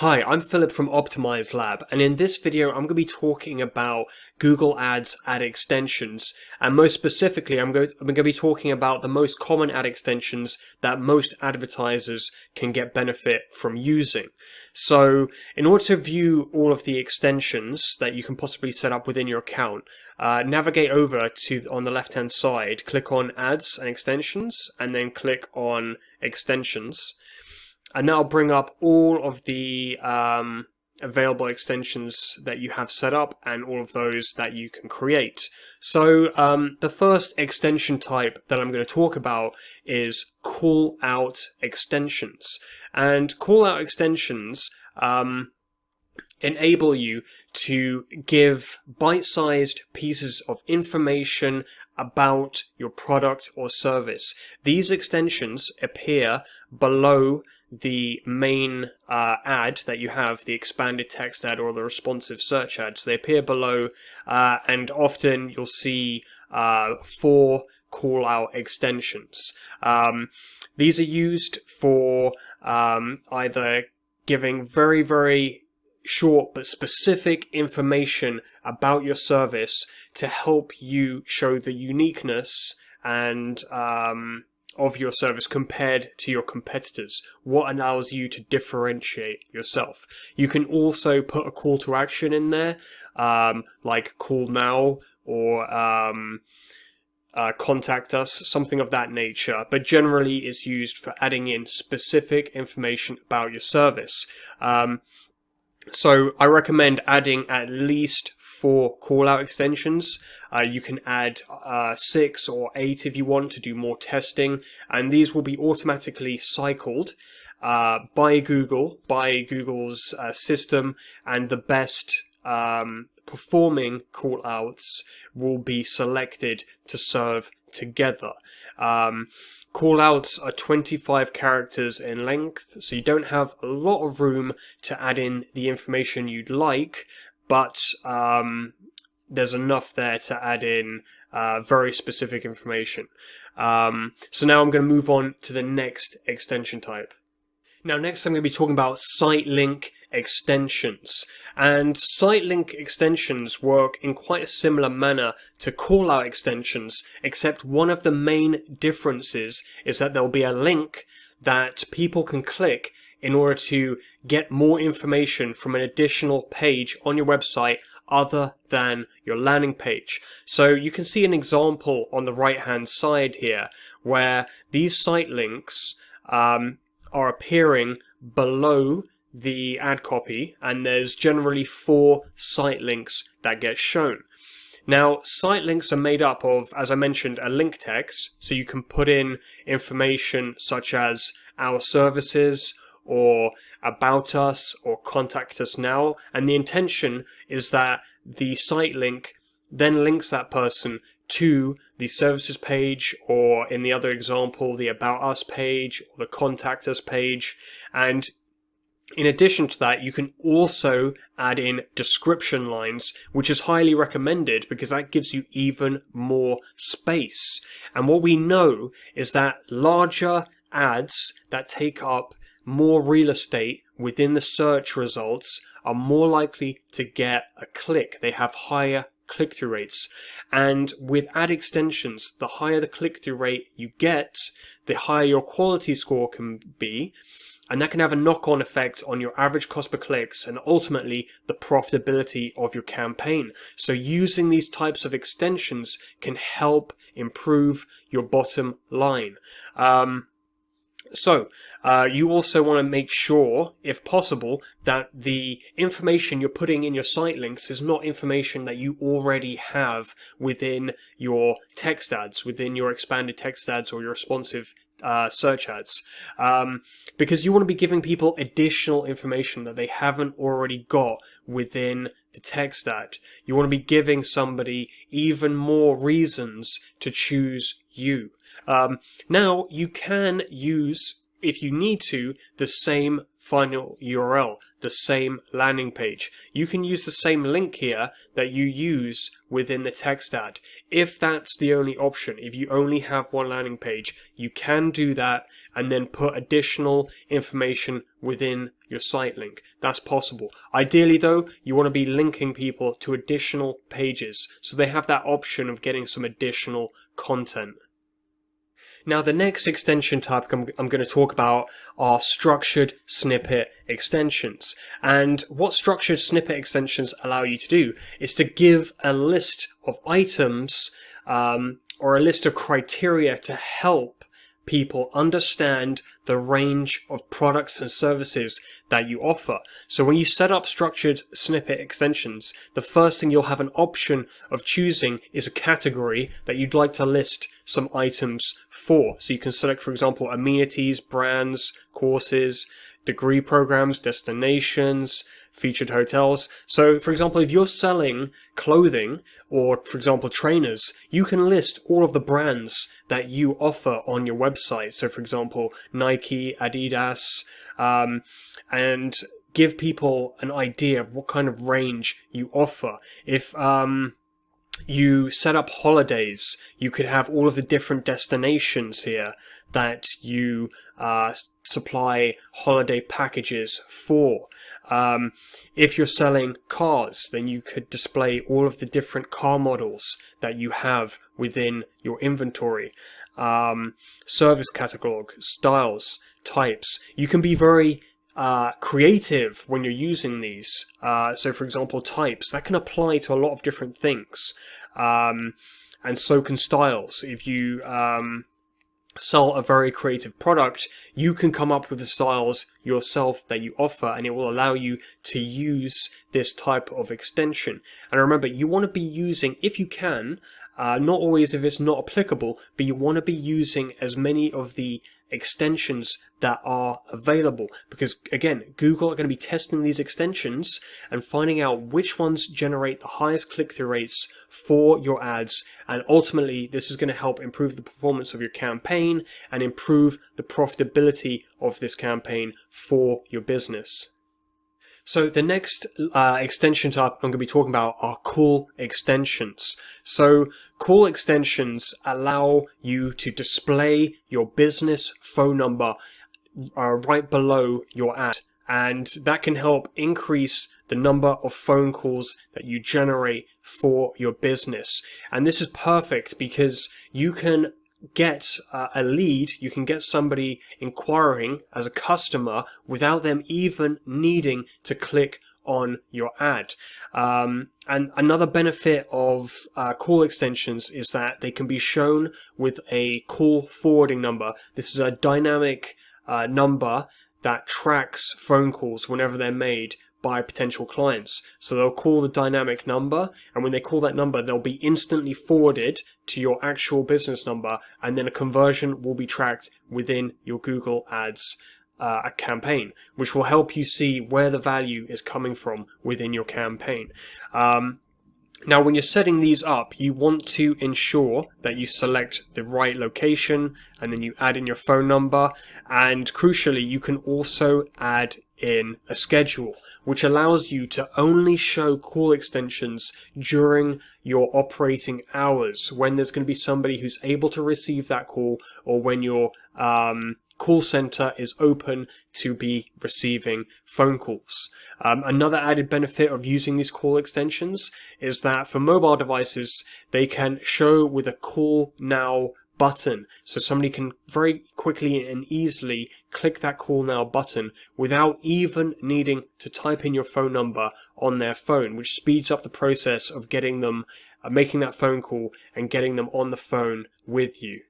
Hi, I'm Philip from Optimised Lab, and in this video I'm going to be talking about Google Ads ad extensions, and most specifically I'm going to be talking about the most common ad extensions that most advertisers can get benefit from using. So in order to view all of the extensions that you can possibly set up within your account, navigate over to on the left hand side, click on Ads and Extensions, and then click on Extensions. And that'll bring up all of the available extensions that you have set up and all of those that you can create. So the first extension type that I'm going to talk about is Callout Extensions. And Callout Extensions enable you to give bite-sized pieces of information about your product or service. These extensions appear below the main ad that you have, the expanded text ad or the responsive search ads. They appear below, and often you'll see 4 call-out extensions. These are used for either giving very short but specific information about your service to help you show the uniqueness and of your service compared to your competitors, what allows you to differentiate yourself. You can also put a call to action in there, like call now or contact us, something of that nature, but generally it's used for adding in specific information about your service. So I recommend adding at least 4 call-out extensions. You can add 6 or 8 if you want to do more testing, and these will be automatically cycled by Google's system, and the best performing call-outs will be selected to serve together. Callouts are 25 characters in length, so you don't have a lot of room to add in the information you'd like, but there's enough there to add in very specific information. So now I'm going to move on to the next extension type. Now next I'm going to be talking about Sitelink Extensions, and Sitelink Extensions work in quite a similar manner to Callout Extensions, except one of the main differences is that there'll be a link that people can click in order to get more information from an additional page on your website other than your landing page. So you can see an example on the right hand side here where these site links are appearing below the ad copy, and there's generally 4 site links that get shown. Now, site links are made up of, as I mentioned, a link text, so you can put in information such as our services or about us or contact us now, and the intention is that the site link then links that person to the services page, or in the other example, the about us page or the contact us page. And in addition to that, you can also add in description lines, which is highly recommended because that gives you even more space. And what we know is that larger ads that take up more real estate within the search results are more likely to get a click. They have higher click-through rates, and with ad extensions, the higher the click-through rate you get, the higher your quality score can be, and that can have a knock-on effect on your average cost per clicks and ultimately the profitability of your campaign. So using these types of extensions can help improve your bottom line. So you also want to make sure, if possible, that the information you're putting in your site links is not information that you already have within your text ads, within your expanded text ads or your responsive search ads, because you want to be giving people additional information that they haven't already got within the text ad. You want to be giving somebody even more reasons to choose you. Now, you can use if you need to, the same final URL, the same landing page. You can use the same link here that you use within the text ad. If that's the only option, if you only have one landing page, you can do that and then put additional information within your site link. That's possible. Ideally though, you want to be linking people to additional pages so they have that option of getting some additional content. Now, the next extension type I'm going to talk about are structured snippet extensions. And what structured snippet extensions allow you to do is to give a list of items or a list of criteria to help people understand the range of products and services that you offer. So when you set up structured snippet extensions, the first thing you'll have an option of choosing is a category that you'd like to list some items for. So you can select, for example, amenities, brands, courses, degree programs, destinations, featured hotels. So, for example, if you're selling clothing or, for example, trainers, you can list all of the brands that you offer on your website. So, for example, Nike, Adidas, and give people an idea of what kind of range you offer. If you set up holidays, you could have all of the different destinations here that you supply holiday packages for. If you're selling cars, then you could display all of the different car models that you have within your inventory. Service catalog, styles, types. You can be very creative when you're using these. So for example, types, that can apply to a lot of different things. And so can styles. If you sell a very creative product, you can come up with the styles yourself that you offer, and it will allow you to use this type of extension. And remember, you want to be using, if you can, not always if it's not applicable, but you want to be using as many of the extensions that are available, because again, Google are going to be testing these extensions and finding out which ones generate the highest click-through rates for your ads, and ultimately this is going to help improve the performance of your campaign and improve the profitability of this campaign for your business. So the next extension type I'm going to be talking about are cool extensions. So cool extensions allow you to display your business phone number right below your ad, and that can help increase the number of phone calls that you generate for your business. And this is perfect because you can get a lead, you can get somebody inquiring as a customer without them even needing to click on your ad. And another benefit of call extensions is that they can be shown with a call forwarding number. This is a dynamic number that tracks phone calls whenever they're made by potential clients. So they'll call the dynamic number, and when they call that number, they'll be instantly forwarded to your actual business number, and then a conversion will be tracked within your Google Ads campaign, which will help you see where the value is coming from within your campaign. Now, when you're setting these up, you want to ensure that you select the right location, and then you add in your phone number, and crucially, you can also add in a schedule, which allows you to only show call extensions during your operating hours, when there's going to be somebody who's able to receive that call, or when your call center is open to be receiving phone calls. Another added benefit of using these call extensions is that for mobile devices, they can show with a call now button. So somebody can very quickly and easily click that call now button without even needing to type in your phone number on their phone, which speeds up the process of getting them, making that phone call and getting them on the phone with you.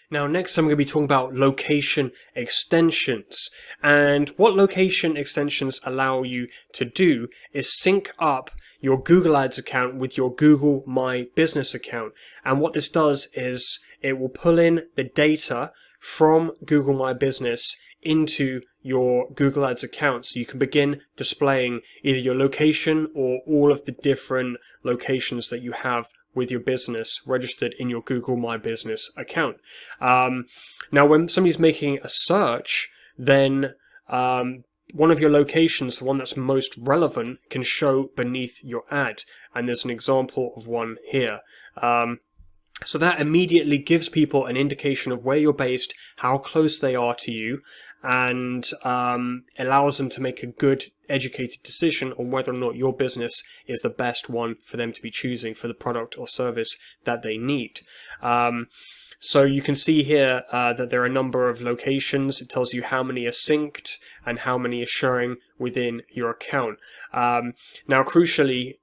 Now, next I'm going to be talking about location extensions. And what location extensions allow you to do is sync up your Google Ads account with your Google My Business account. And what this does is it will pull in the data from Google My Business into your Google Ads account, so you can begin displaying either your location or all of the different locations that you have with your business registered in your Google My Business account. Now, when somebody's making a search, then one of your locations, the one that's most relevant, can show beneath your ad. And there's an example of one here. So that immediately gives people an indication of where you're based, how close they are to you, and allows them to make a good, educated decision on whether or not your business is the best one for them to be choosing for the product or service that they need. So you can see here that there are a number of locations. It tells you how many are synced and how many are showing within your account. Now, crucially,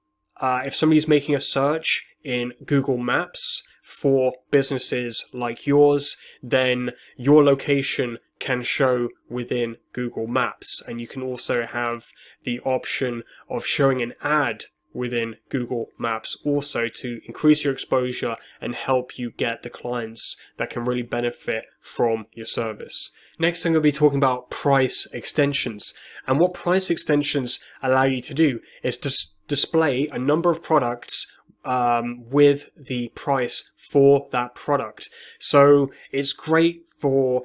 if somebody's making a search in Google Maps for businesses like yours, then your location can show within Google Maps. And you can also have the option of showing an ad within Google Maps also to increase your exposure and help you get the clients that can really benefit from your service. Next, I'm going to be talking about price extensions. And what price extensions allow you to do is to display a number of products with the price for that product. So it's great for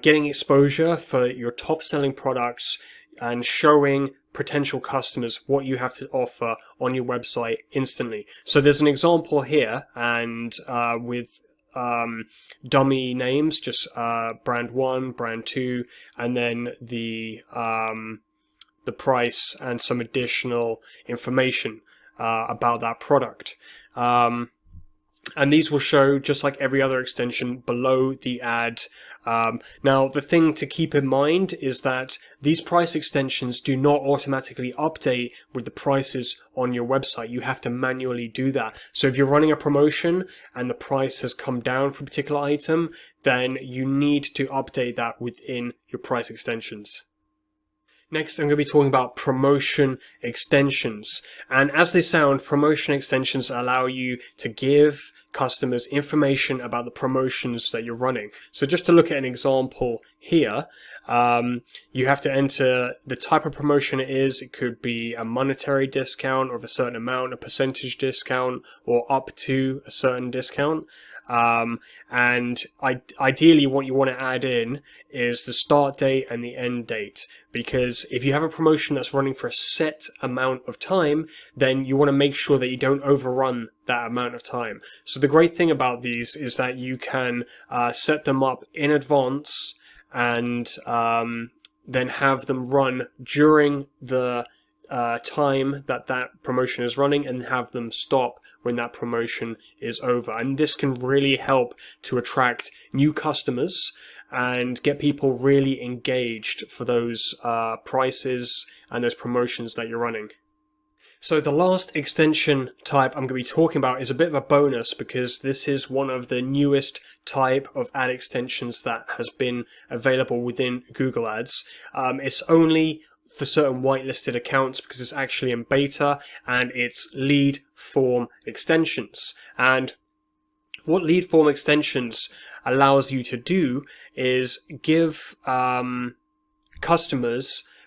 getting exposure for your top selling products and showing potential customers what you have to offer on your website instantly. So there's an example here, and with dummy names, just brand 1, brand 2, and then the price and some additional information about that product. And these will show just like every other extension below the ad. Now, the thing to keep in mind is that these price extensions do not automatically update with the prices on your website. You have to manually do that. So if you're running a promotion and the price has come down for a particular item, then you need to update that within your price extensions. Next, I'm going to be talking about promotion extensions. And as they sound, promotion extensions allow you to give customers information about the promotions that you're running. So just to look at an example here, you have to enter the type of promotion it is. It could be a monetary discount of a certain amount, a percentage discount, or up to a certain discount. And ideally what you want to add in is the start date and the end date, because if you have a promotion that's running for a set amount of time, then you want to make sure that you don't overrun that amount of time. So the great thing about these is that you can set them up in advance and then have them run during the time that promotion is running, and have them stop when that promotion is over. And this can really help to attract new customers and get people really engaged for those prices and those promotions that you're running. So the last extension type I'm going to be talking about is a bit of a bonus, because this is one of the newest type of ad extensions that has been available within Google Ads. It's only for certain whitelisted accounts because it's actually in beta, and it's lead form extensions. And what lead form extensions allows you to do is give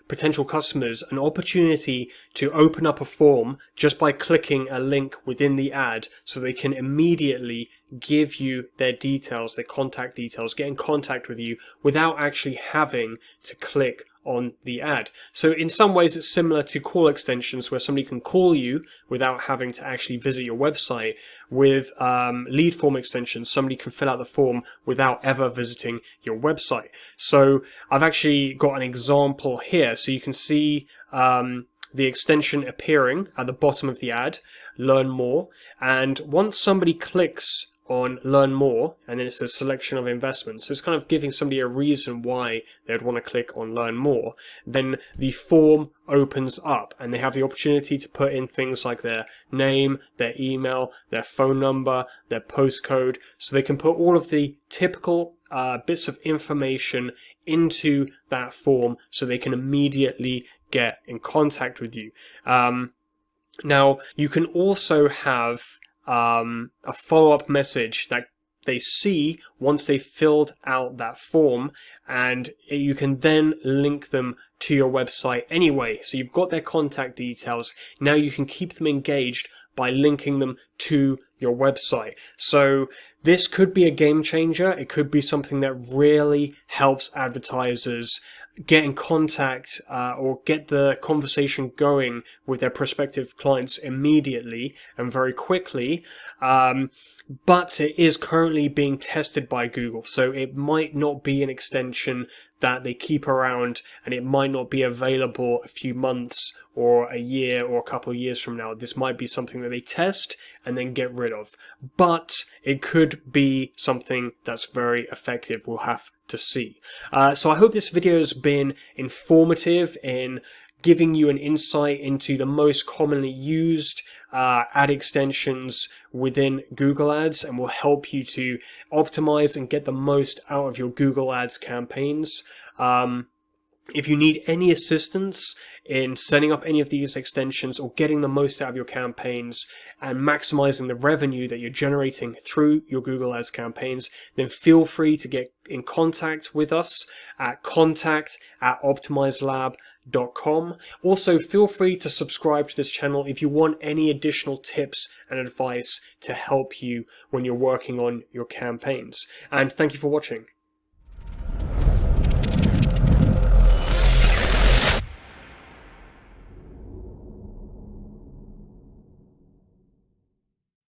potential customers an opportunity to open up a form just by clicking a link within the ad, so they can immediately give you their details, their contact details, get in contact with you without actually having to click on the ad. So in some ways it's similar to call extensions, where somebody can call you without having to actually visit your website. With lead form extensions, somebody can fill out the form without ever visiting your website. So I've actually got an example here, so you can see the extension appearing at the bottom of the ad, learn more. And once somebody clicks on learn more, and then it's a selection of investments, so it's kind of giving somebody a reason why they'd want to click on learn more, then the form opens up and they have the opportunity to put in things like their name, their email, their phone number, their postcode. So they can put all of the typical bits of information into that form, so they can immediately get in contact with you. Now, you can also have a follow-up message that they see once they've filled out that form, and you can then link them to your website anyway. So you've got their contact details. Now you can keep them engaged by linking them to your website. So this could be a game changer. It could be something that really helps advertisers get in contact or get the conversation going with their prospective clients immediately and very quickly. But it is currently being tested by Google, so it might not be an extension that they keep around, and it might not be available a few months or a year or a couple of years from now. This might be something that they test and then get rid of, but it could be something that's very effective. We'll have to see. So I hope this video has been informative in giving you an insight into the most commonly used ad extensions within Google Ads, and will help you to optimize and get the most out of your Google Ads campaigns. If you need any assistance in setting up any of these extensions or getting the most out of your campaigns and maximizing the revenue that you're generating through your Google Ads campaigns, then feel free to get in contact with us at contact@optimiselab.com. Also, feel free to subscribe to this channel if you want any additional tips and advice to help you when you're working on your campaigns. And thank you for watching.